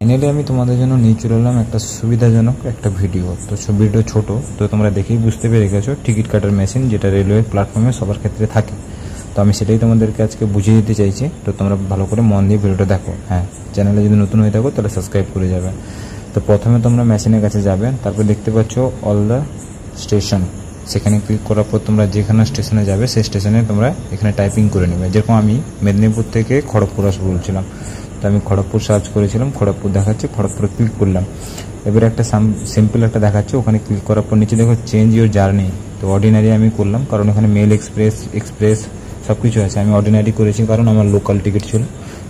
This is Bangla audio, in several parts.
ফাইনালি আমি তোমাদের জন্য নিয়ে চলে এলাম একটা সুবিধাজনক একটা ভিডিও। তো ভিডিও ছোট, তো তোমরা দেখেই বুঝতে পেরে গেছো টিকিট কাটার মেশিন যেটা রেলওয়ে প্ল্যাটফর্মে সবার ক্ষেত্রে থাকে। তো আমি সেটাই তোমাদেরকে আজকে বুঝিয়ে দিতে চাইছি। তো তোমরা ভালো করে মন দিয়ে ভিডিওটা দেখো। হ্যাঁ, চ্যানেলে যদি নতুন হয়ে থাকো তাহলে সাবস্ক্রাইব করে যাবে। তো প্রথমে তোমরা মেশিনের কাছে যাবে, তারপর দেখতে পাচ্ছ অল দ্য স্টেশন, সেখানে ক্লিক করার পর তোমরা যেখানে স্টেশনে যাবে সেই স্টেশনে তোমরা এখানে টাইপিং করে নেবে। যেরকম আমি মেদিনীপুর থেকে খড়গপুর আসবো বলছিলাম, তো আমি খড়গপুর সার্চ করেছিলাম, খড়গপুর দেখাচ্ছে, খড়গপুরে ক্লিক করলাম। এবারে একটা সিম্পল একটা দেখাচ্ছে, ওখানে ক্লিক করার পর নিচে দেখো চেঞ্জ ইউর জার্নি। তো অর্ডিনারি আমি করলাম, কারণ এখানে মেল এক্সপ্রেস সব কিছু আছে। আমি অর্ডিনারি করেছি কারণ আমার লোকাল টিকিট ছিল।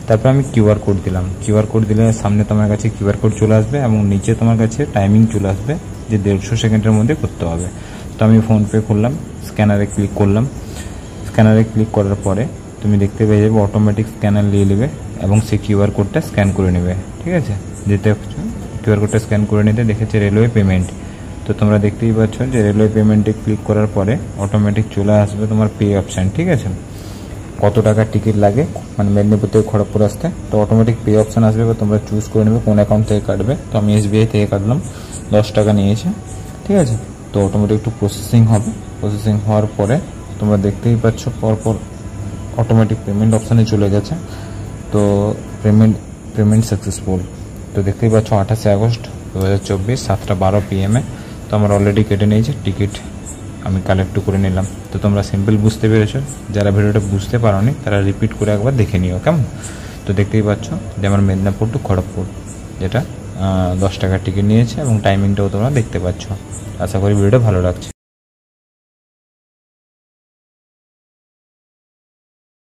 তারপর আমি কিউআর কোড দিলাম। কিউআর কোড দিলে সামনে তোমার কাছে কিউআর কোড চলে আসবে এবং নিচে তোমার কাছে টাইমিং চলে আসবে যে 150 সেকেন্ডের মধ্যে করতে হবে। তো আমি ফোনপে করলাম, স্ক্যানারে ক্লিক করলাম। স্ক্যানারে ক্লিক করার পরে তুমি দেখতে পেয়ে যাবে অটোমেটিক স্ক্যানার নিয়ে নেবে এবং সেই কিউআর কোডটা স্ক্যান করে নেবে। ঠিক আছে, যেতে কিউআর কোডটা স্ক্যান করে নিতে দেখেছে রেলওয়ে পেমেন্ট। তো তোমরা দেখতেই পাচ্ছ যে রেলওয়ে পেমেন্টে ক্লিক করার পরে অটোমেটিক চলে আসবে তোমার পে অপশান। ঠিক আছে, কত টাকার টিকিট লাগে মানে মেদিনীপুর থেকে খড়গপুর আসতে, তো অটোমেটিক পে অপশান আসবে বা তোমরা চুজ করে নেবে কোন অ্যাকাউন্ট থেকে কাটবে। তো আমি এসবিআই থেকে কাটলাম, 10 টাকা নিয়েছে। ঠিক আছে, তো অটোমেটিক একটু প্রসেসিং হবে। প্রসেসিং হওয়ার পরে তোমরা দেখতেই পাচ্ছ পরপর অটোমেটিক পেমেন্ট অপশানে চলে গেছে। তো পেমেন্ট সাকসেসফুল। তো দেখতেই পাচ্ছ 28 আগস্ট 2024 7:12 PM তো আমার অলরেডি কেটে নিয়েছে টিকিট, আমি কালেক্ট করে নিলাম। তো তোমরা সিম্পল বুঝতে পেরেছো, যারা ভিডিওটা বুঝতে পারোনি তারা রিপিট করে একবার দেখে নিও, কেমন? তো দেখতেই পাচ্ছ যে আমার মেদিনীপুর টু খড়গপুর যেটা 10 টাকার টিকিট নিয়েছে এবং টাইমিংটাও তোমরা দেখতে পাচ্ছ। আশা করি ভিডিওটা ভালো লাগছে।